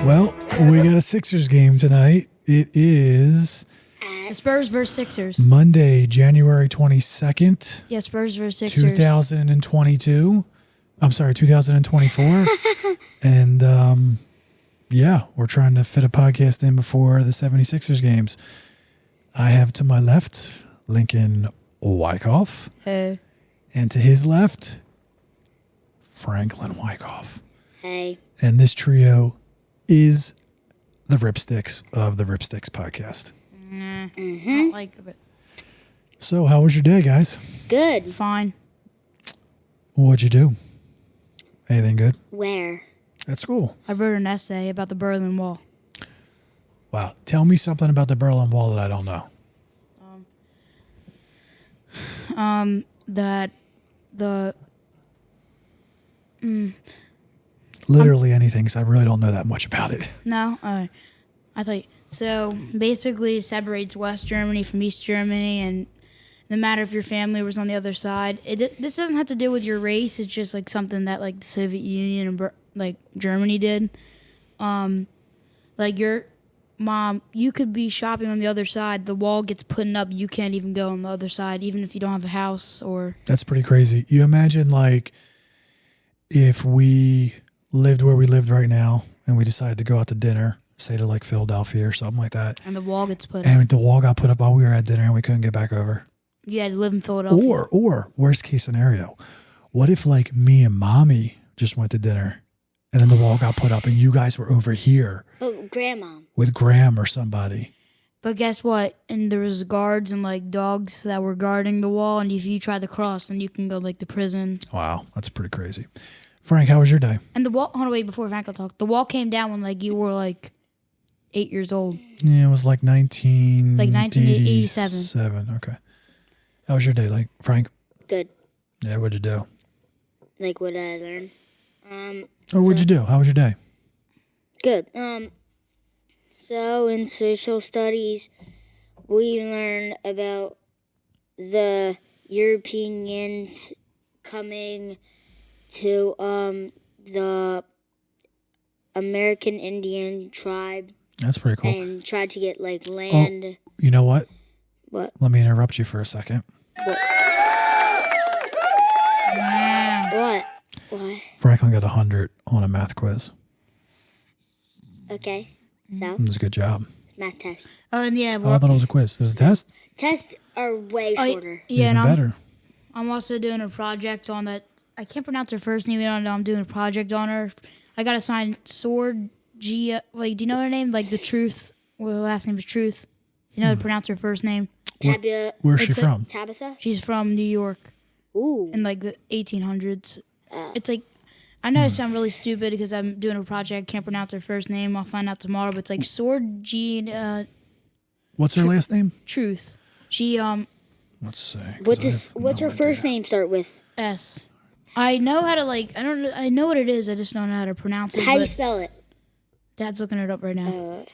Well, we got a Sixers game tonight. It is The Spurs versus Sixers. Monday, January 22nd, Yeah, Spurs versus Sixers. 2022. I'm sorry, 2024. And yeah, we're trying to fit a podcast in before the 76ers games. I have to my left Lincoln Wyckoff, Hey. and to his left, Franklin Wyckoff. Hey. And this trio is the TheRippStixx of the TheRippStixx Podcast. I don't like it. So, how was your day, guys? Good. Fine. What'd you do? Anything good? Where? At school? I wrote an essay about the Berlin Wall. Wow. Tell me something about the Berlin Wall that I don't know. That the Literally anything, because I really don't know that much about it. no, I thought so. Basically, it separates West Germany from East Germany, and no matter if your family was on the other side, this doesn't have to do with your race. It's just like something that like the Soviet Union and like Germany did. Like your mom, you could be shopping on the other side. The wall gets put up. You can't even go on the other side, even if you don't have a house or. That's pretty crazy. You imagine, like, if we lived where we lived right now and we decided to go out to dinner, say to like Philadelphia or something like that, And the wall gets put up. and the wall got put up while we were at dinner and we couldn't get back over. You had to live in Philadelphia. Or worst case scenario, what if like me and mommy just went to dinner and then the wall got put up and you guys were over here But grandma. with Graham or somebody? But guess what? And there was guards and like dogs that were guarding the wall. And if you try to cross, then you can go like to prison. Wow, that's pretty crazy. Frank, how was your day? And the wall. Hold on, wait before Frank will talk. The wall came down when like you were like 8 years old. Yeah, it was like 1987. 1987. Okay. How was your day, like Frank? Good. Yeah, what'd you do? Like what I learned. Or what'd you do? How was your day? Good. So in social studies, we learned about the Europeans coming to the American Indian tribe That's pretty cool. and tried to get like land. You know what? What? Let me interrupt you for a second. What? What? Franklin got 100 on a math quiz. Okay. So It was a good job. math test. Oh, and yeah. Oh, I thought it was a quiz. It was a test? Tests are way shorter. Yeah, Even and better. I'm also doing a project on that. I can't pronounce her first name. I don't know. I'm doing a project on her. I got assigned Sword G. Like, do you know her name? Like the Truth. Well, her last name is Truth. You know how to pronounce her first name? Where's she It's a- from? Tabitha? She's from New York Ooh. in like the 1800s. It's like, I know I sound really stupid because I'm doing a project. Can't pronounce her first name. I'll find out tomorrow. But it's like Sword G. What's her last name? Truth. She Let's see. 'cause What's her first name start with? S. I know how to like. I don't. I know what it is. I just don't know how to pronounce it. How do you but spell it? Dad's looking it up right now.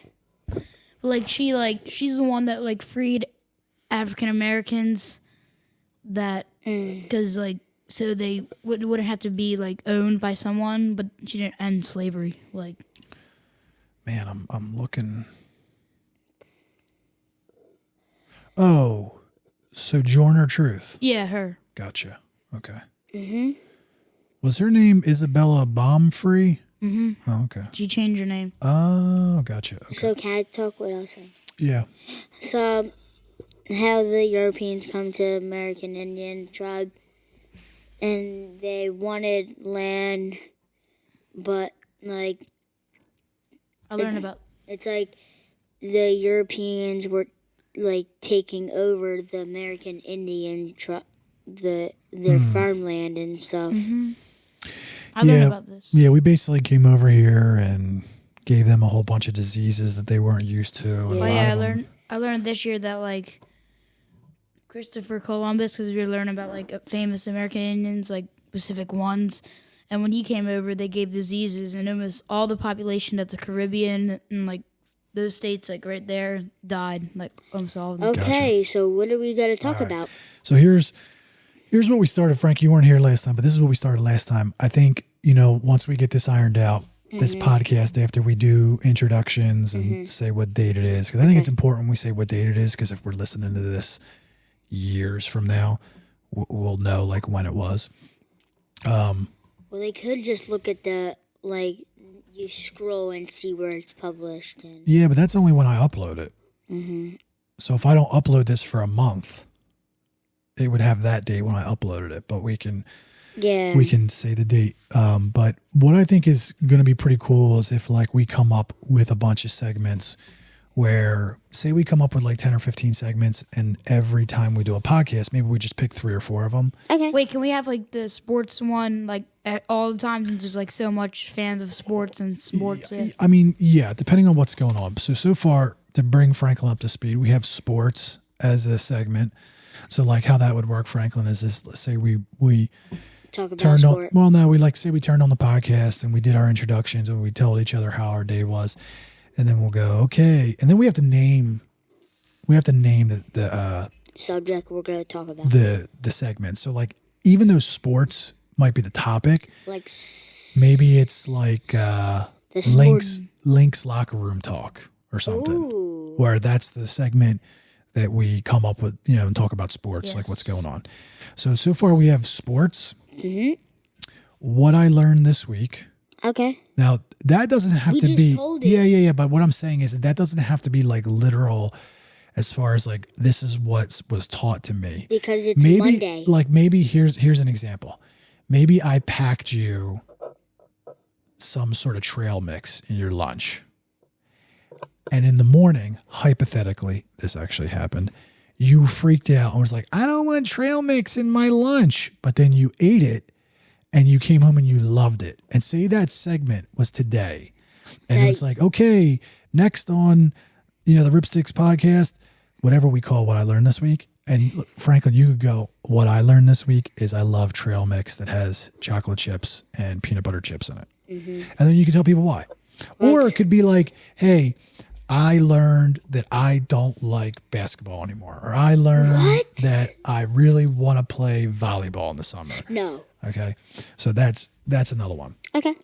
But she's the one that like freed African Americans. That because like so they wouldn't have to be like owned by someone, but she didn't end slavery. Like Man, I'm looking. Oh, Sojourner Truth. yeah, her. Gotcha. Okay. Mm-hmm. Was her name Isabella Baumfree? Mm-hmm. Oh, okay. She changed her name. Oh, gotcha. Okay. So can I talk what I was saying? Yeah. So how the Europeans come to American Indian tribe and they wanted land, but like I learned about. it's like the Europeans were like taking over the American Indian tribe, their farmland and stuff. I learned about this. Yeah, we basically came over here and gave them a whole bunch of diseases that they weren't used to. And a Oh lot yeah, of them- I learned this year that like Christopher Columbus, because we were learning about like famous American Indians, like specific ones, and when he came over, they gave diseases, and almost all the population of the Caribbean and like those states, like right there, died, like almost all of them. Okay, so what are we going to talk about? So here's what we started, Frank. You weren't here last time, but this is what we started last time. I think, once we get this ironed out, this podcast after we do introductions and say what date it is. Because I think it's important we say what date it is, because if we're listening to this years from now, we'll know like when it was. Well, they could just look at the, like, you scroll and see where it's published. And Yeah, but that's only when I upload it. So if I don't upload this for a month, it would have that date when I uploaded it. But we can say the date. But what I think is going to be pretty cool is if like we come up with a bunch of segments where, say we come up with like 10 or 15 segments, and every time we do a podcast, maybe we just pick 3 or 4 of them. Okay. Wait, can we have like the sports one like at all the time, since there's like so much fans of sports and sports? I mean, yeah, depending on what's going on. So far, to bring Franklin up to speed, we have sports as a segment. So like how that would work, Franklin, is this, let's say we Talk about turned on, sport. well, no, we like say we turned on the podcast and we did our introductions and we told each other how our day was. And then we'll go, okay. And then we have to name the Subject we're going to talk about. the segment. So like, even though sports might be the topic, Like, maybe it's like the Link's locker room talk or something, Ooh. where that's the segment that we come up with, and talk about sports, like what's going on. So far we have sports. What I learned this week. Okay. Now that doesn't have to just be. told it. Yeah. But what I'm saying is that doesn't have to be like literal, as far as like this is what was taught to me. Because it's Maybe Monday. like maybe here's an example. Maybe I packed you some sort of trail mix in your lunch. And in the morning, hypothetically, this actually happened, you freaked out and was like, I don't want trail mix in my lunch. But then you ate it and you came home and you loved it. And say that segment was today. And it was like, okay, next on, the TheRippStixx Podcast, whatever we call what I learned this week. And Franklin, you could go, what I learned this week is I love trail mix that has chocolate chips and peanut butter chips in it. And then you can tell people why. Or it could be like, hey, I learned that I don't like basketball anymore. Or I learned that I really want to play volleyball in the summer. No. Okay. So that's another one. Okay.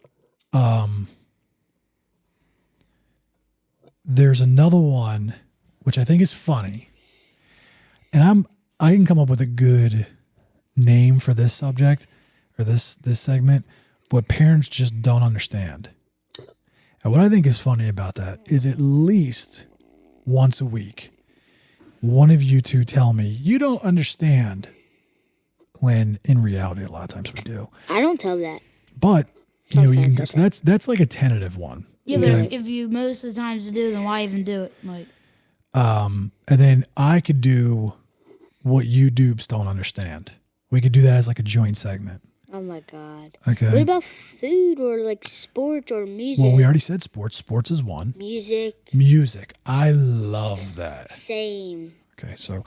There's another one, which I think is funny. And I can come up with a good name for this subject or this segment, but parents just don't understand. And what I think is funny about that is at least once a week, one of you two tell me you don't understand, when in reality, a lot of times we do. I don't tell that. But you can. Sometimes So that's like a tentative one. Yeah, but if you most of the times do, then why even do it? Like, And then I could do what you dupes don't understand. We could do that as like a joint segment. Oh my God. Okay. What about food or like sports or music? Well, we already said sports. Sports is one. Music. I love that. Same. Okay, so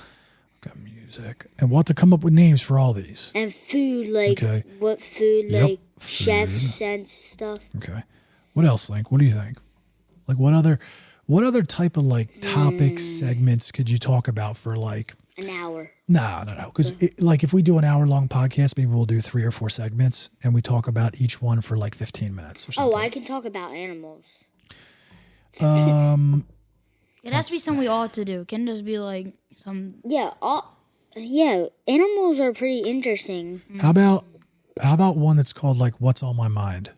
got music. And we'll have to come up with names for all these. And food, like Okay. what food, Yep, like food. chefs and stuff. Okay. What else, Link? What do you think? Like what other type of like topic segments could you talk about for like An hour. No. Because like if we do an hour-long podcast, maybe we'll do 3 or 4 segments, and we talk about each one for like 15 minutes or something. Oh, I can talk about animals. it has to be something we ought to do. It can just be like some. Yeah, animals are pretty interesting. How about one that's called like What's on My Mind?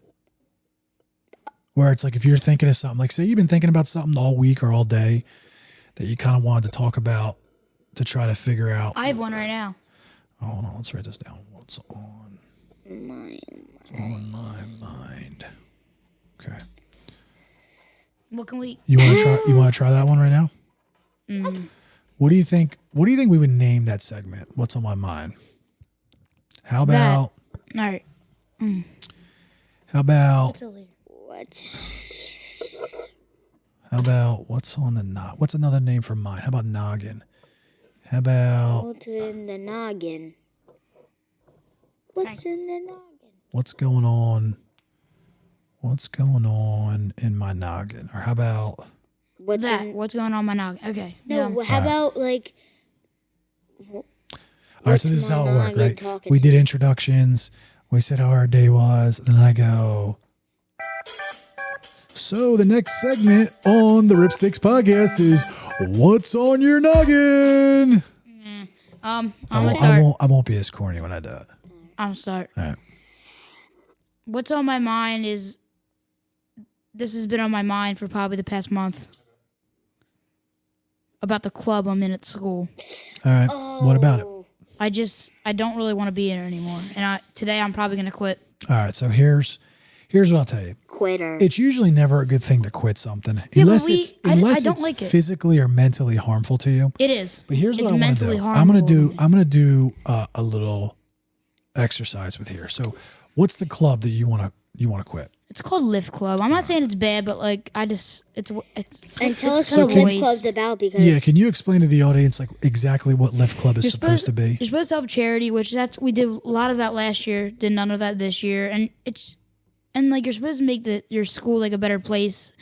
Where it's like if you're thinking of something, like say you've been thinking about something all week or all day that you kind of wanted to talk about to try to figure out. I have one right now. Oh, hold on, let's write this down. What's on my mind? Okay. What can we? You want to try that one right now? What do you think? What do you think we would name that segment? What's on my mind? How about? All right. How about? What? How about what's on the what's another name for mine? How about noggin? How about What's in the noggin? What's in the noggin? what's going on? What's going on in my noggin? Or how about What's What's going on my noggin? Okay. No, Yeah. how about like all right, so this is my how it worked, noggin right? talking We to did introductions. We said how our day was. And then I go, So the next segment on the RippStixx Podcast is What's on Your Noggin? I'm gonna start. I won't be as corny when I do it. I'm gonna start. All right. What's on my mind is this has been on my mind for probably the past month about the club I'm in at school. All right. What about it? I don't really want to be in it anymore, and today I'm probably gonna quit. All right. So here's what I'll tell you. Quitter. It's usually never a good thing to quit something Yeah, unless but it's I don't it's like it. physically or mentally harmful to you. It is. But here's it's what I want to mentally do. harmful. I'm gonna do a little exercise with here. So, what's the club that you want to quit? It's called Lift Club. I'm not saying it's bad, but like I just it's And tell us it's what a Lift waste. Club's about because Yeah, can you explain to the audience like exactly what Lift Club is supposed to be? You're supposed to have charity, which we did a lot of that last year. Did none of that this year, and like you're supposed to make your school like a better place.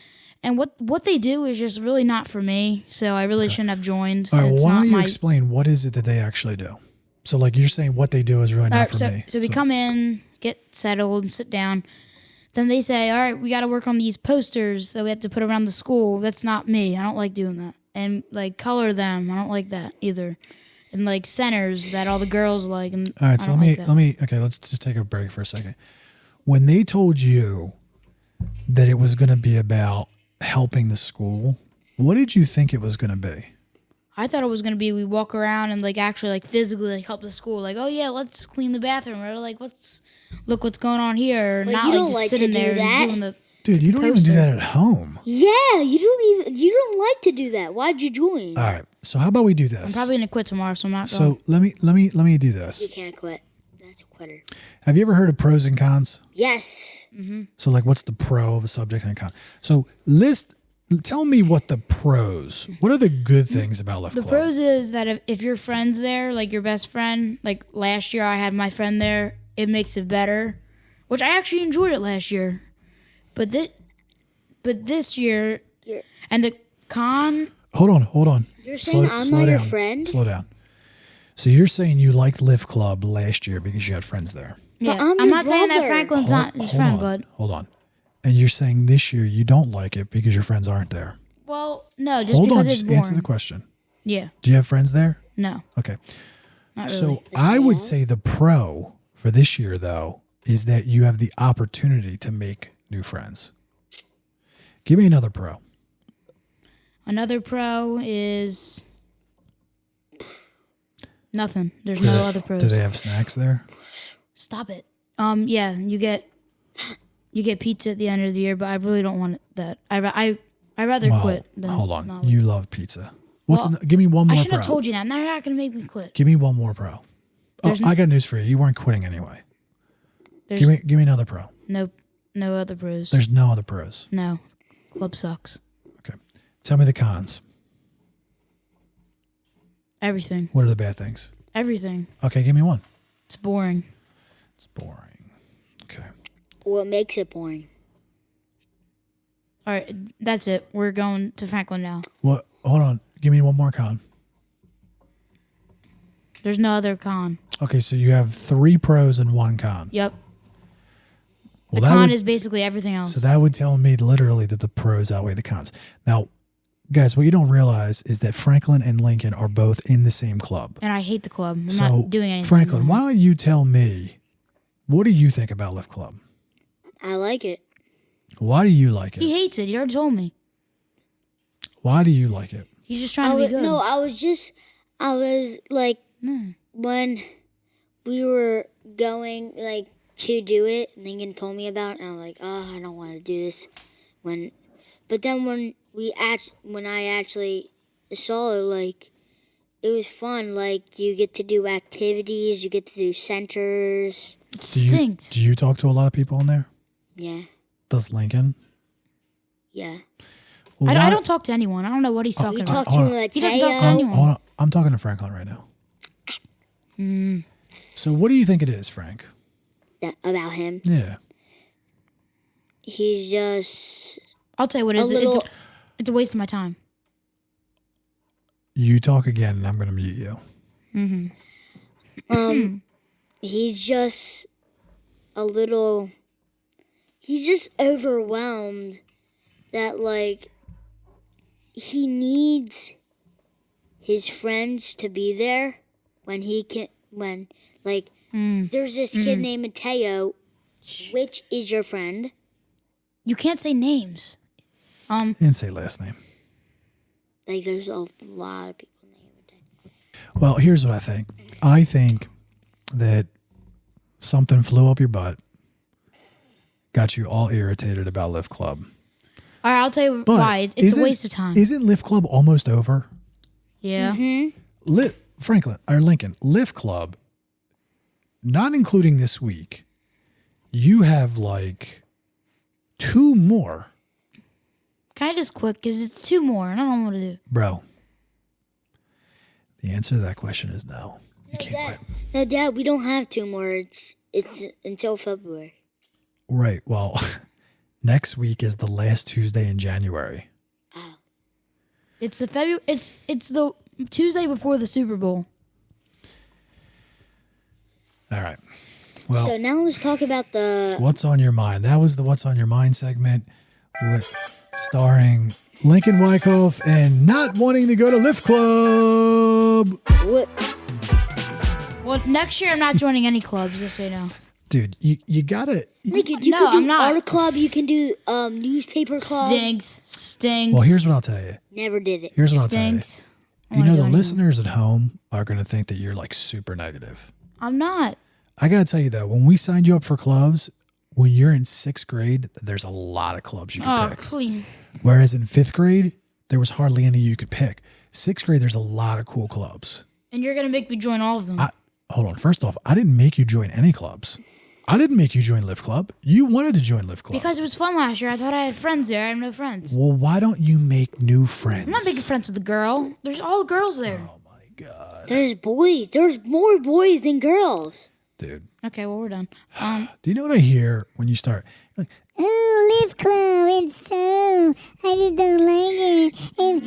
And what they do is just really not for me. So I really shouldn't have joined. All right, It's why not don't you my- explain what is it that they actually do? So, like you're saying, what they do is really not for me. So we come in, get settled, sit down. Then they say, all right, we got to work on these posters that we have to put around the school. That's not me. I don't like doing that. And like color them. I don't like that either. And like centers that all the girls like. And All right, so let me. Okay, let's just take a break for a second. When they told you that it was going to be about helping the school, what did you think it was going to be? I thought it was gonna be we walk around and like actually like physically like help the school. Like, oh yeah, let's clean the bathroom, or like let's look what's going on here. Or But not you like don't just like sitting to do there that. and doing the. Dude, you don't even do that at home. yeah, you don't like to do that. Why'd you join? All right, so how about we do I'm this? probably gonna quit tomorrow, so I'm not going. So let me do You this. can't quit. That's a quitter. Have you ever heard of pros and cons? Yes. So like, what's the pro of a subject and a con? So tell me what the pros. What are the good things about Lift The Club? pros is that if your friend's there, like your best friend, like last year I had my friend there, it makes it better. Which I actually enjoyed it last year. But this year, You're- and the con, Hold on. You're saying I'm slow not your down. friend? Slow down. So you're saying you liked Lift Club last year because you had friends there. yeah, I'm I'm your not saying that brother. Franklin's not his friend, bud. Hold on. And you're saying this year you don't like it because your friends aren't there. Well, no, just Hold because on, it's just boring. answer the question. Yeah, Do you have friends there? no, Okay. not really. So I would say the pro for this year, though, is that you have the opportunity to make new friends. Give me another pro. Another pro is nothing. There's no other pros. Do they have snacks there? Stop it. Yeah, you get pizza at the end of the year, but I really don't want that. I'd rather Well, quit than hold on. not. You love pizza. Well, Give me one I more should pro. have told you that. Now you're not gonna make me quit. Give me one more pro. Oh, I got news for you. You weren't quitting anyway. There's Give me another pro. no other pros. There's no other pros. No, club sucks. Okay. Tell me the cons. Everything. What are the bad things? Everything. Okay, give me one. It's boring. It's boring. Okay. What makes it boring? All right, that's it. We're going to Franklin now. What? Hold on. Give me one more con. There's no other con. Okay, so you have 3 pros and 1 con. Yep. Well, The that con would, is basically everything else. so that would tell me literally that the pros outweigh the cons. Now, guys, what you don't realize is that Franklin and Lincoln are both in the same club. And I hate the club. I'm So, not doing anything. Franklin, why don't you tell me, what do you think about Lift Club? I like it. Why do you like He it? hates it. He already told me. Why do you like it? He's just trying to be good. No, I was like, when we were going like to do it, Lincoln told me about it, and I'm like, oh, I don't want to do this. But then when I actually saw it, like, it was fun. Like, you get to do activities, you get to do centers. It stinks. Do you talk to a lot of people in there? Yeah, Does Lincoln? yeah. Well, I why- don't talk to anyone. I don't know what he's talking You about. talk to Mateo. He doesn't talk to anyone. Hold on. I'm talking to Franklin right now. So what do you think it is, Frank? About him. Yeah. He's just I'll tell you what it a is. little. It's a waste of my time. You talk again and I'm going to mute you. He's just a little. He's just overwhelmed that like he needs his friends to be there when there's this kid named Mateo, which is your friend. You can't say names. Didn't say last name. Like there's a lot of people named Mateo. Well, here's what I think. I think that something flew up your butt, got you all irritated about Lift Club. All right, I'll tell you But why. It's a waste of time. Isn't Lift Club almost over? Yeah. Lincoln, Lift Club, not including this week, you have like 2 more. Can I just quit? Because it's 2 more, and I don't know what to do. Bro, the answer to that question is no. You can't quit. No, Dad, we don't have 2 more. It's until February. Right. Well, next week is the last Tuesday in January. It's the It's the Tuesday before the Super Bowl. All right. Well, So now let's talk about the... What's on your mind? That was the What's on Your Mind segment starring Lincoln Wyckoff and not wanting to go to Lift Club. What? Well, next year I'm not joining any clubs, just so you know. Dude, you gotta... Like, you No, can do I'm not. art club, you can do newspaper club. Stings. Well, here's what I'll tell you. Never did it. Here's what I'll tell you. Stinks. You know, the listeners at home are going to think that you're like super negative. I'm not. I got to tell you though, when we signed you up for clubs, when you're in 6th grade, there's a lot of clubs you can Oh, pick. please. Whereas in 5th grade, there was hardly any you could pick. 6th grade, there's a lot of cool clubs. And you're going to make me join all of them. Hold on. First off, I didn't make you join any clubs. I didn't make you join Lift Club. You wanted to join Lift Club. Because it was fun last year. I thought I had friends there. I have no friends. Well, why don't you make new friends? I'm not making friends with a girl. There's all girls there. Oh my God. There's boys. There's more boys than girls. Dude. Okay, well, we're done. Do you know what I hear when you start? You're like, Oh, Lift Club, it's so, I just don't like it. And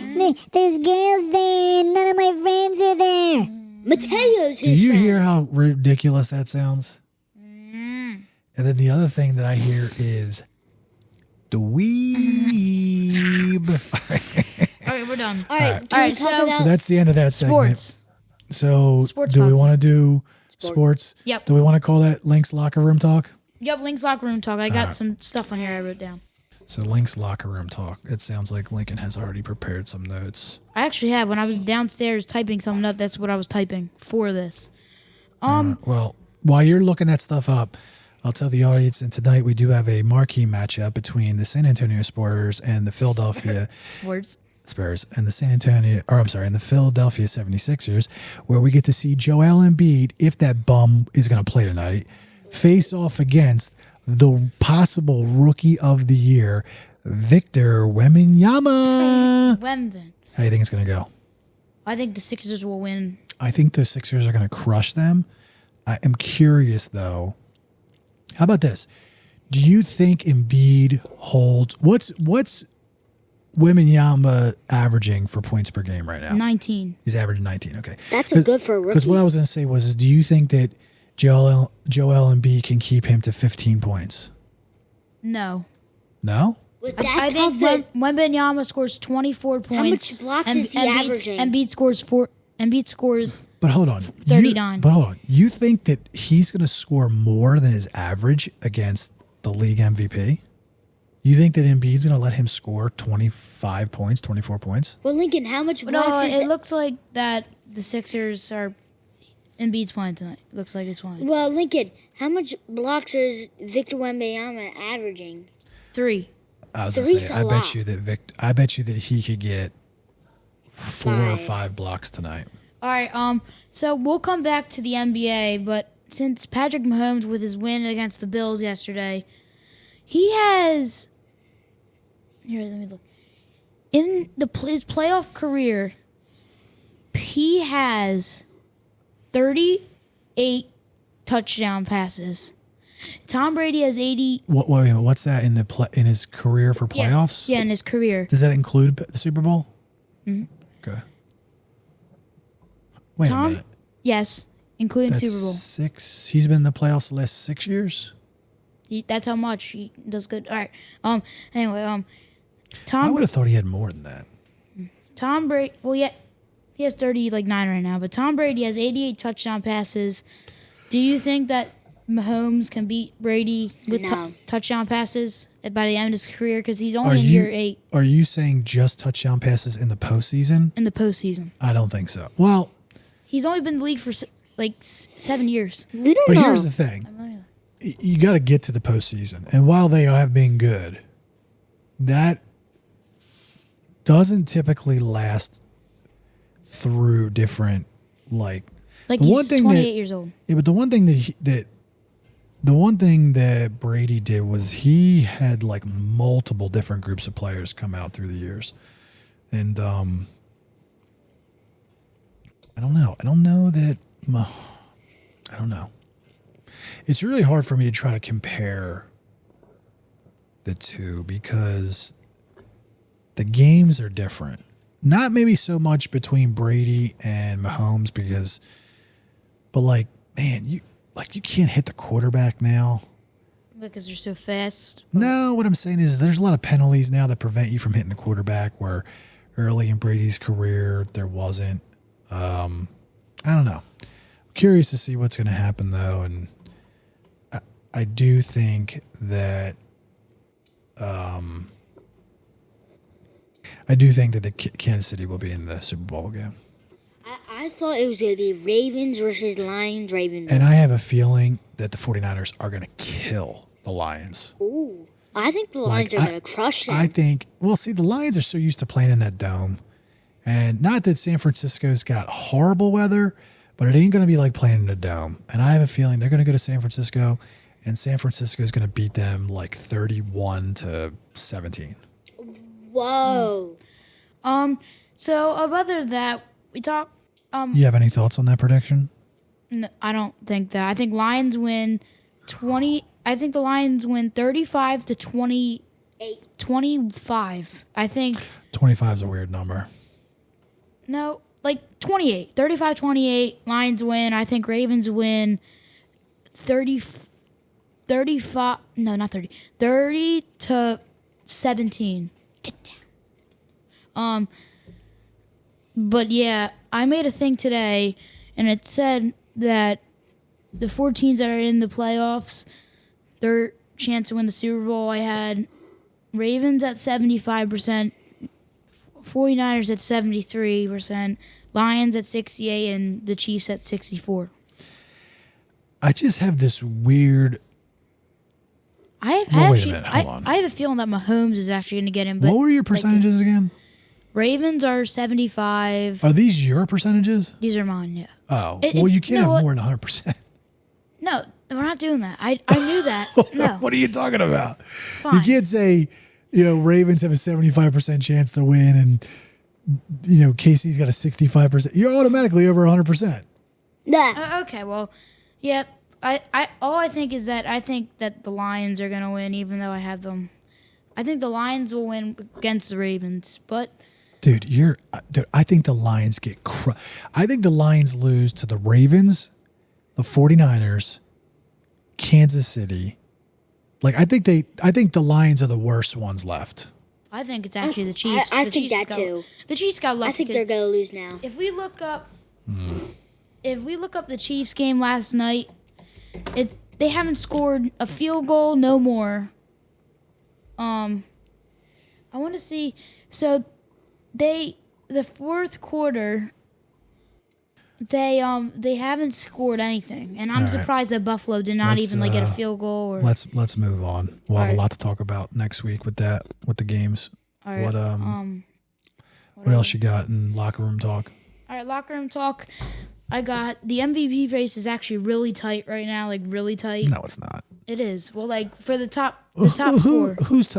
there's girls there, and none of my friends are there. Mateo's his do you friend. hear how ridiculous that sounds? And then the other thing that I hear is dweeb. All right, we're done. All right, All can we right, talk so- about... So that's the end of that segment. Sports. So Sports do we talk. want to do sports? Yep. Do we want to call that Link's Locker Room Talk? Yep, Link's locker room talk. I got some stuff on here I wrote down. So Link's Locker Room Talk. It sounds like Lincoln has already prepared some notes. I actually have. When I was downstairs typing something up, that's what I was typing for this. Well, while you're looking that stuff up, I'll tell the audience, and tonight we do have a marquee matchup between the San Antonio Spurs and the Philadelphia Sports. Spurs and the and the Philadelphia 76ers, where we get to see Joel Embiid, if that bum is going to play tonight, face off against the possible Rookie of the Year, Victor Wembanyama. When? How do you think it's going to go? I think the Sixers will win. I think the Sixers are going to crush them. I am curious, though. How about this? Do you think Embiid holds... What's Wembanyama averaging for points per game right now? 19. He's averaging 19, okay. That's a good for a Because rookie. what I was going to say was, do you think that Joel Embiid can keep him to 15 points? No. No? With I that think tough, Wembanyama scores 24 points. much blocks is he averaging? Embiid scores But hold on. 39. But hold on. You think that he's going to score more than his average against the league MVP? You think that Embiid's going to let him score 25 points, 24 points? well, Lincoln, how much No, blocks is it looks like that the Sixers are Embiid's playing tonight. Looks like he's playing. Well, Lincoln, how much blocks is Victor Wembanyama averaging? 3. I was going Three's to say, a I lot. bet you that he could get 4 or 5 blocks tonight. All right, so we'll come back to the NBA, but since Patrick Mahomes with his win against the Bills yesterday, he has let me look. In his playoff career, he has 38 touchdown passes. Tom Brady has 80. Wait a minute, what's that in his career for playoffs? Yeah, in his career. Does that include the Super Bowl? Mm-hmm. Okay. Wait a minute. Yes, including That's Super Bowl. 6. He's been in the playoffs the last 6 years. That's how much he does good. All right. Anyway, I would have thought he had more than that. Tom Brady. Well, yeah, he has 39 right now, but Tom Brady has 88 touchdown passes. Do you think that Mahomes can beat Brady with No. touchdown passes by the end of his career? Because he's only in year 8 Are you saying just touchdown passes in the postseason? in the postseason. I don't think so. Well, He's only been in the league for like 7 years. We don't but know. here's the thing. You got to get to the postseason. And while they have been good, that doesn't typically last through different, like Like the he's one thing 28 years old. Yeah, but the one thing the one thing that Brady did was he had like multiple different groups of players come out through the years. And I don't know. I don't know. It's really hard for me to try to compare the two because the games are different. Not maybe so much between Brady and Mahomes but like, man, you can't hit the quarterback now. Because they're so fast. No, what I'm saying is there's a lot of penalties now that prevent you from hitting the quarterback where early in Brady's career there wasn't. I don't know. I'm curious to see what's going to happen though, and I do think that the Kansas City will be in the Super Bowl again. I thought it was going to be Ravens versus Lions. Ravens. And I have a feeling that the 49ers are going to kill the Lions. Ooh. I think the Lions are going to crush them. I think, well, see, the Lions are so used to playing in that dome. And not that San Francisco's got horrible weather, but it ain't going to be like playing in a dome. And I have a feeling they're going to go to San Francisco, and San Francisco is going to beat them like 31-17. Whoa. So other than that, we talk. You have any thoughts on that prediction? No, I don't think that. I think Lions win 20. I think the Lions win 35-20. 25. I think. 25 is a weird number. No, like 28. 35-28. Lions win. I think Ravens win 35. No, not 30. 30-17. Get down. But yeah, I made a thing today, and it said that the 4 teams that are in the playoffs, their chance to win the Super Bowl, I had Ravens at 75%, 49ers at 73%, Lions at 68%, and the Chiefs at 64%. I just have this weird. Wait a minute, hold on. I have a feeling that Mahomes is actually going to get in. But What were your percentages again? Ravens are 75. Are these your percentages? These are mine, yeah. Oh, It- well, it's- you can't you know have what? more than 100%. No, we're not doing that. I knew that. No, What are you talking about? fine. You can't say, Ravens have a 75% chance to win and, KC's got a 65%. You're automatically over 100%. Nah. Okay, well, yeah. All I think is that I think that the Lions are going to win, even though I have them. I think the Lions will win against the Ravens, but Dude, I think the Lions get I think the Lions lose to the Ravens, the 49ers, Kansas City. Like I think the Lions are the worst ones left. I think it's actually the Chiefs. I The think Chiefs that too. The Chiefs got lucky. I think they're going to lose now. If we look up, the Chiefs game last night, they haven't scored a field goal, no more. I want to see. So, the fourth quarter, they haven't scored anything, and I'm All right. surprised that Buffalo did not Let's, even get a field goal. Or Let's move on. We'll have All a right. lot to talk about next week with the games. all right, What else you got in locker room talk? all right, locker room talk. I got the MVP race is actually really tight right now, like really tight. No, it's not. It is. Well, like for the top four. Who's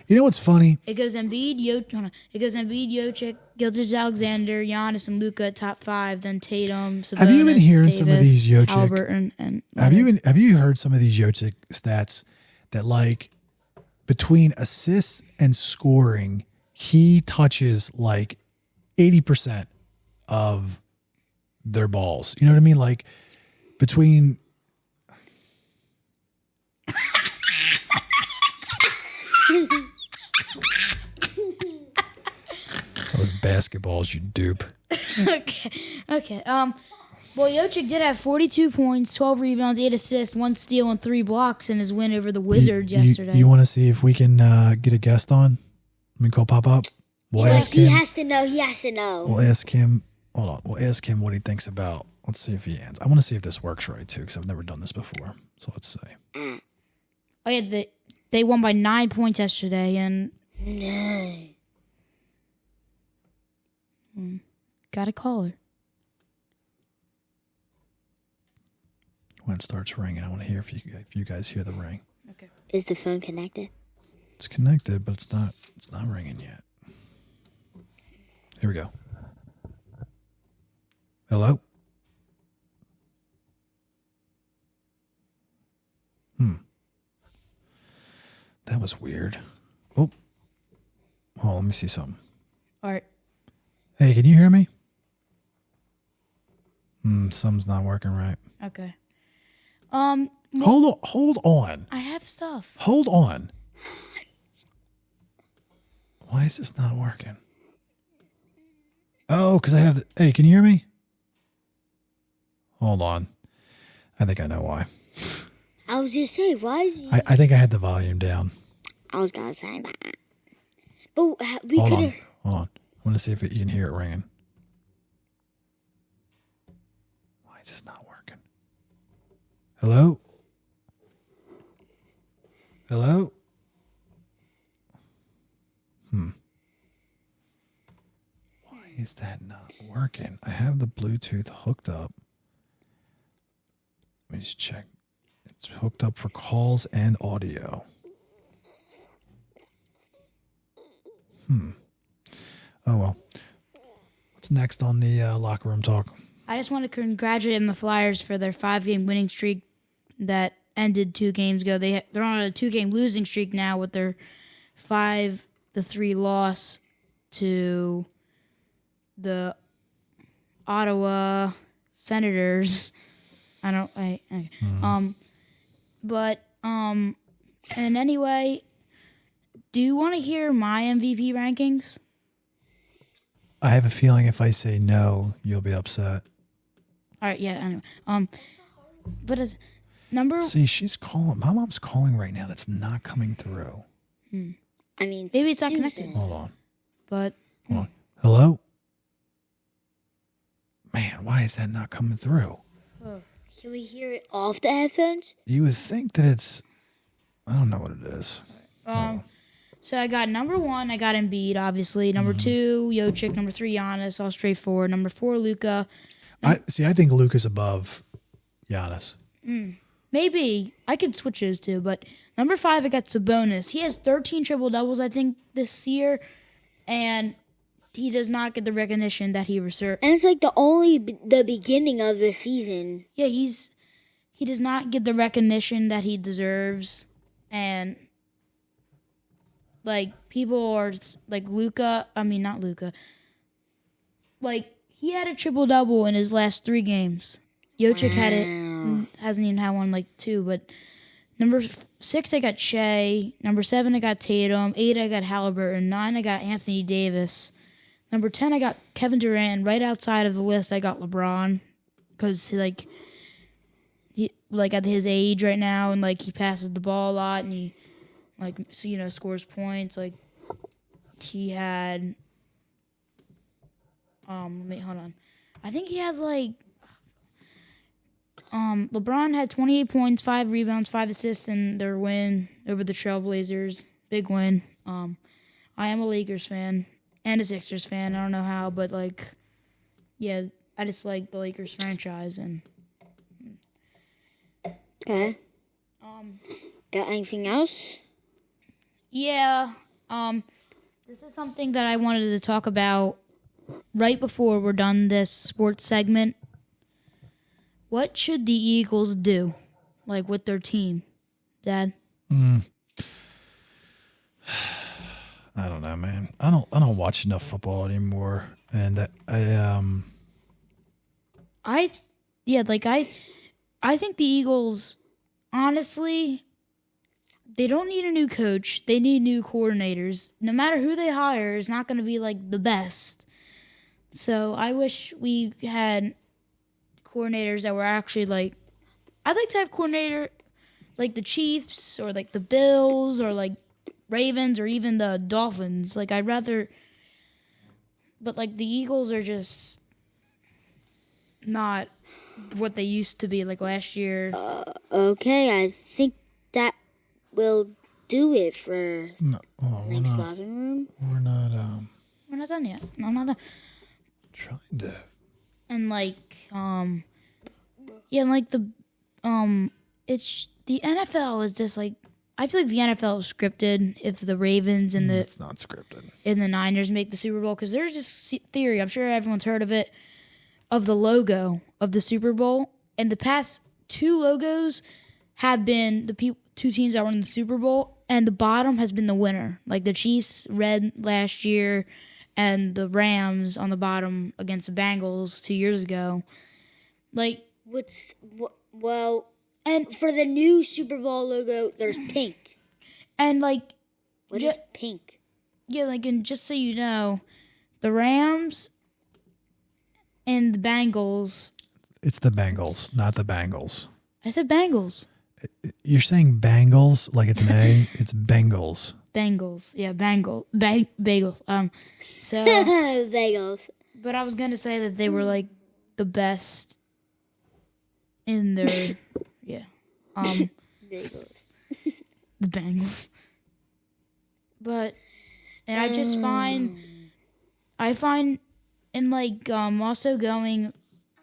you know what's funny? It goes Embiid, Jokic, Gilgeous-Alexander, Giannis, and Luka at top 5. Then Tatum, Sabonis, Have you been hearing Davis, some of these Jokic? Halliburton, and Have you heard some of these Jokic stats that like between assists and scoring, he touches like 80% of their balls. You know what I mean? Like between was basketballs, you dupe. Okay. Well, Jokic did have 42 points, 12 rebounds, 8 assists, 1 steal, and 3 blocks in his win over the Wizards yesterday. You want to see if we can get a guest on? Let me call pop up. We'll ask he him. has to know. He has to know. We'll ask him. Hold on. We'll ask him what he thinks about. Let's see if he answers. I want to see if this works right too, because I've never done this before. So let's see. Oh yeah, they won by 9 points yesterday, and got a caller. When it starts ringing, I want to hear if you guys hear the ring. Okay. Is the phone connected? It's connected, but it's not ringing yet. Here we go. Hello? That was weird. Oh, let me see something. All right. Hey, can you hear me? Something's not working right. Okay. Hold on. I have stuff. Hold on. Why is this not working? Oh, because I have hey, can you hear me? Hold on. I think I know why. I was just saying, why is he... I think I had the volume down. I was going to say that. But we Hold could on. have... Hold on. I want to see if you can hear it ringing. Why is this not working? Hello? Hello? Why is that not working? I have the Bluetooth hooked up. Let me just check. It's hooked up for calls and audio. Oh, well. What's next on the locker room talk? I just want to congratulate the Flyers for their 5-game winning streak that ended 2 games ago. They're on a 2-game losing streak now with their 5-3 loss to the Ottawa Senators. And anyway, do you want to hear my MVP rankings? I have a feeling if I say no, you'll be upset. All right, yeah, anyway. But as number... See, she's calling. My mom's calling right now. That's not coming through. I mean, maybe it's not Susan. connected. Hold on. But... Hold on. Hello? Man, why is that not coming through? Can we hear it off the headphones? You would think that it's... I don't know what it is. So I got number 1, I got Embiid, obviously. Number 2, Jokic. Number 3, Giannis, all straightforward. Number 4, Luka. I think Luka's above Giannis. Maybe. I could switch those two. But number 5, I got Sabonis. He has 13 triple-doubles, I think, this year. And he does not get the recognition that he deserves. And it's like the beginning of the season. Yeah, he does not get the recognition that he deserves. And... like, people are, like, not Luka. Like, he had a triple-double in his last 3 games. Jokic had it, hasn't even had one, like, 2. But number 6, I got Shea. Number 7, I got Tatum. 8, I got Halliburton. 9, I got Anthony Davis. Number 10, I got Kevin Durant. Right outside of the list, I got LeBron. Because, he at his age right now, and, like, he passes the ball a lot, and he... scores points. Like, he had, hold on. I think he had, LeBron had 28 points, 5 rebounds, 5 assists in their win over the Trailblazers. Big win. I am a Lakers fan and a Sixers fan. I don't know how, but, yeah, I just like the Lakers franchise. And Okay. Got anything else? yeah, this is something that I wanted to talk about right before we're done this sports segment. What should the Eagles do, with their team, Dad? I don't know, man. I don't watch enough football anymore, and I think the Eagles, honestly, they don't need a new coach. They need new coordinators. No matter who they hire, it's not going to be like the best. So I wish we had coordinators that were actually like, I'd like to have coordinator like the Chiefs or like the Bills or like Ravens or even the Dolphins. Like I'd rather, but like the Eagles are just not what they used to be like last year. Okay, I think that will do it for next locker room. We're not We're not done yet. No, I'm not done. trying to. And like, yeah, like it's the NFL is just like, I feel like the NFL is scripted if the Ravens and It's not scripted. and the Niners make the Super Bowl, because there's this theory, I'm sure everyone's heard of it, of the logo of the Super Bowl. And the past two logos have been the two teams that were in the Super Bowl, and the bottom has been the winner. Like the Chiefs red last year and the Rams on the bottom against the Bengals 2 years ago. Like, And for the new Super Bowl logo, there's pink. and like, What is pink? yeah, like, and just so you know, the Rams and the Bengals. It's the Bengals, not the Bengals. I said Bengals. You're saying Bengals like it's an A. It's Bengals. Bengals. Yeah, bagels. So, Bagels. but I was going to say that they were like the best in their, yeah. Bagels. The Bengals. But, and I just find, and like, also going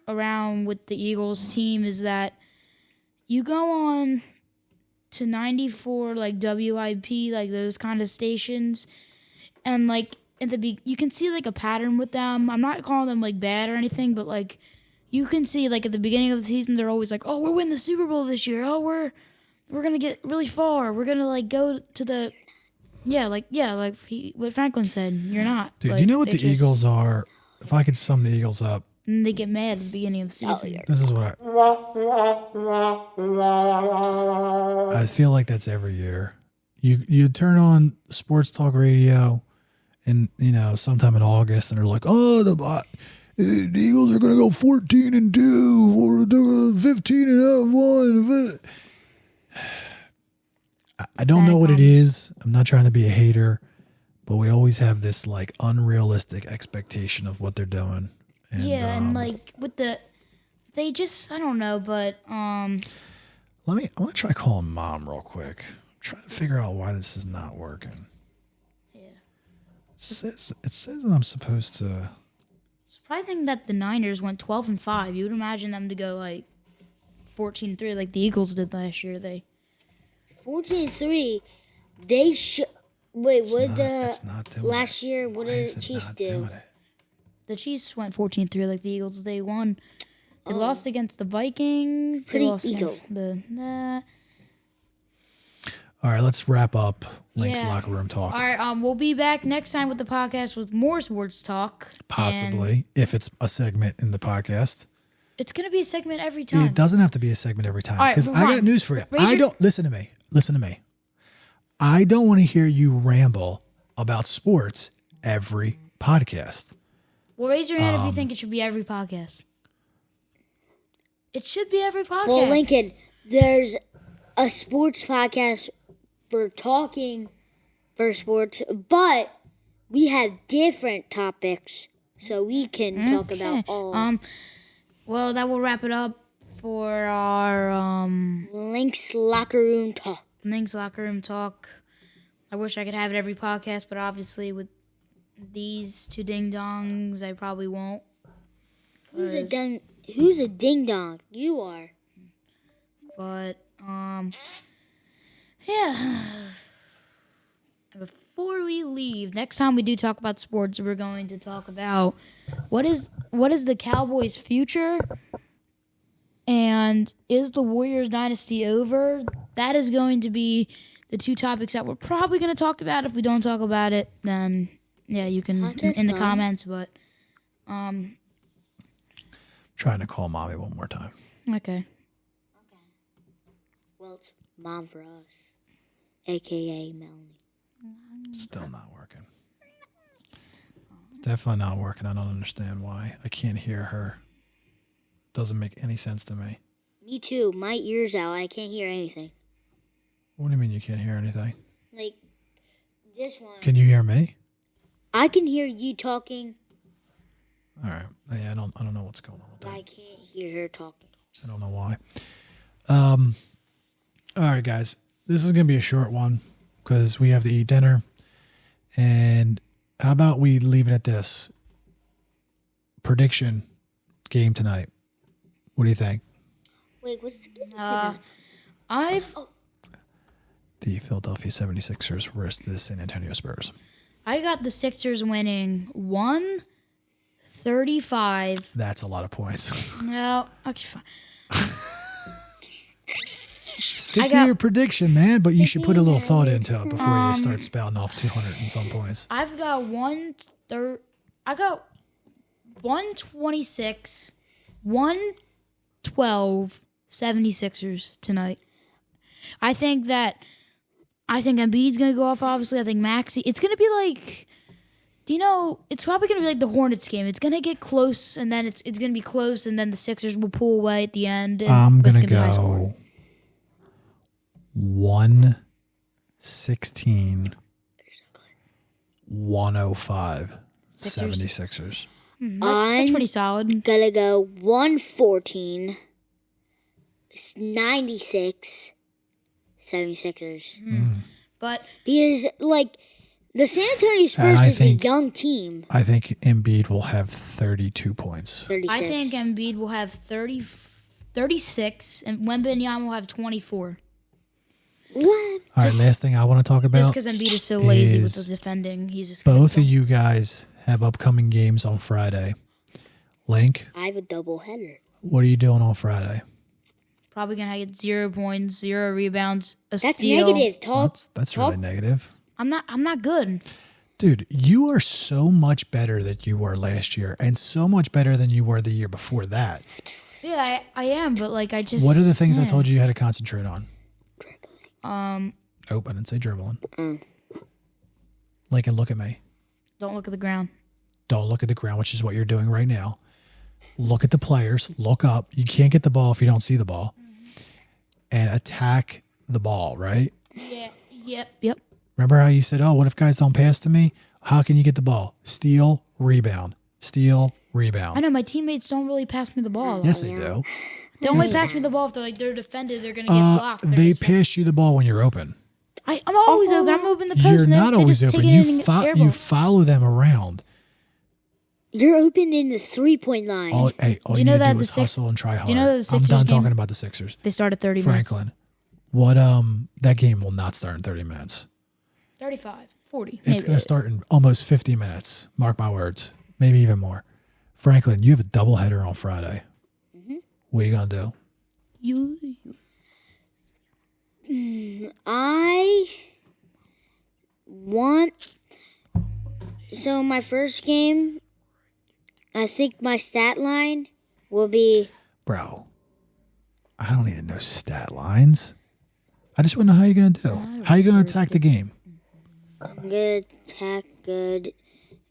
around with the Eagles team is that you go on to 94, like WIP, like those kind of stations, and like you can see like a pattern with them. I'm not calling them like bad or anything, but like you can see like at the beginning of the season they're always like, oh, we're winning the Super Bowl this year. Oh, we're gonna get really far. We're gonna like go to the like what Franklin said. You're not, Dude, like, you know what they the Eagles are? If I could sum the Eagles up, and they get mad at the beginning of the season. this is what I feel like that's every year. You turn on sports talk radio, and sometime in August, and they're like, oh, the Eagles are gonna go 14-2 or 15-1. I don't know what it is. I'm not trying to be a hater, but we always have this like unrealistic expectation of what they're doing. And, and like with they just, I don't know, but I want to try calling Mom real quick. I'm trying to figure out why this is not working. yeah. It says that I'm supposed to. Surprising that the Niners went 12-5. You would imagine them to go like 14-3, like the Eagles did last year. They 14-3. They should. Wait, It's what not- the it's not doing last it. year? What Why did is the it Chiefs not do? doing it? The Chiefs went 14-3 like the Eagles. They won. They lost against the Vikings. Pretty they lost eagle. against the. All right, let's wrap up Link's Yeah. locker room talk. All right, we'll be back next time with the podcast with more sports talk. And Possibly, if it's a segment in the podcast. it's gonna be a segment every time. It doesn't have to be a segment every time. All right, Because well, I got fine. news for you. Raise your- don't listen to me. Listen to me. I don't want to hear you ramble about sports every podcast. Well, raise your hand if you think it should be every podcast. It should be every podcast. Well, Lincoln, there's a sports podcast for talking for sports, but we have different topics, so we can talk about all. Well, that will wrap it up for our Link's locker room talk. Link's locker room talk. I wish I could have it every podcast, but obviously with these two ding dongs, I probably won't. Who's a ding dong? You are. But yeah. Before we leave, next time we do talk about sports, we're going to talk about what is the Cowboys' future, and is the Warriors dynasty over? That is going to be the two topics that we're probably going to talk about. If we don't talk about it, then yeah, you can in the comments. But Trying to call Mommy one more time. okay. Well, it's mom for us. a.k.a. Melanie. Still not working. It's definitely not working. I don't understand why. I can't hear her. Doesn't make any sense to me. Me too. My ear's out. I can't hear anything. What do you mean you can't hear anything? Like this one. Can you hear me? I can hear you talking. All right. Yeah, I don't know what's going on with But that. I can't hear her talking. I don't know why. All right, guys. This is going to be a short one because we have to eat dinner. And how about we leave it at this? Prediction game tonight. What do you think? Wait, what's the game? The Philadelphia 76ers versus the San Antonio Spurs. I got the Sixers winning 135. That's a lot of points. No, okay, fine. Stick to your prediction, man, but you should put a little thought into it before you start spouting off 200 and some points. I've got 126, 112 76ers tonight. I think Embiid's going to go off, obviously. I think Maxey. It's going to be like, it's probably going to be like the Hornets game. It's going to get close, and then it's going to be close, and then the Sixers will pull away at the end. I'm going to go 116, 105, Sixers. 76ers. That's pretty solid. Gonna go 114, 96, 76ers. But Because, like, the San Antonio Spurs is a young team. I think Embiid will have 32 points. 36. I think Embiid will have 36, and Wembanyama will have 24. What? All right, last thing I want to talk about. Just because Embiid is so lazy with is the defending, he's just gonna both go. of you guys have upcoming games on Friday. Link, I have a double header. what are you doing on Friday? Probably gonna get 0 points, 0 rebounds, a That's steal. negative. Talk. That's really negative. I'm not good. Dude, you are so much better than you were last year and so much better than you were the year before that. Yeah, I am, but like I just. What are the things I told you had to concentrate on? Um, Oh, I didn't say dribbling. Lincoln, look at me. don't look at the ground. Don't look at the ground, which is what you're doing right now. Look at the players. Look up. You can't get the ball if you don't see the ball. And attack the ball, right? Yeah. Yep. Remember how you said, oh, what if guys don't pass to me? How can you get the ball? Steal, rebound. Steal, rebound. I know my teammates don't really pass me the ball. Yes, they do. They only pass me the ball if they're defended. They're gonna get blocked. They're They just- pass you the ball when you're open. I'm always open. I'm open the post. You're and not they always just open. take it in and get You airball. follow them around. You're open in the 3-point line. All Do you you know need to that do the is hustle and try hard. you know that the I'm Sixers done game- talking about the Sixers. They start at 30 minutes. Franklin, what that game will not start in 30 minutes. 35, 40. It's maybe. going to start in almost 50 minutes. Mark my words. Maybe even more. Franklin, you have a doubleheader on Friday. What are you going to do? I want. So my first game, I think my stat line will be. Bro, I don't need to know stat lines. I just want to know how you're going to do. How you going to attack the game? I'm gonna attack good.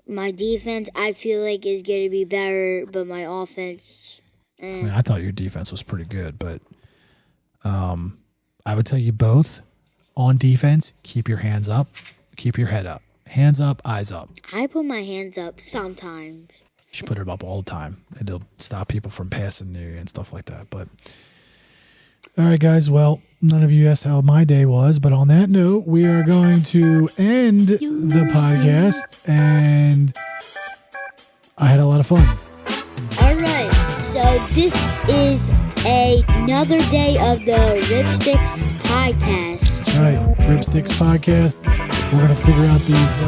My defense, I feel like, is gonna be better, but my offense. I mean, I thought your defense was pretty good, but I would tell you both on defense, keep your hands up, keep your head up. Hands up, eyes up. I put my hands up sometimes. You should put it up all the time. It'll stop people from passing you and stuff like that. But all right, guys. Well, none of you asked how my day was, but on that note, we are going to end the podcast, and I had a lot of fun. All right, so this is another day of the TheRippStixx Podcast. That's right, TheRippStixx Podcast. We're gonna figure out these.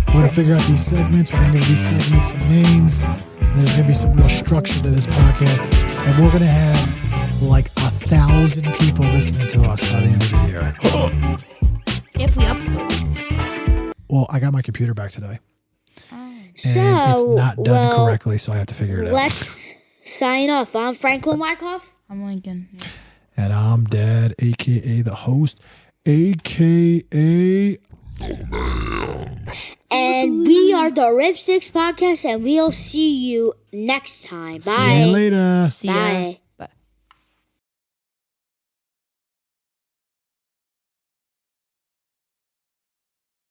We're gonna figure out these segments. We're gonna give these segments some names. And there's gonna be some real structure to this podcast, and we're gonna have like 1,000 people listening to us by the end of the year. If we upload. Well, I got my computer back today, So, and it's not done well, correctly, so I have to figure it out. let's sign off. I'm Franklin Markov. I'm Lincoln. And I'm Dad, aka the host, a.k.a. And we are the TheRippStixx Podcast, and we'll see you next time. Bye. See you later. See ya. Bye.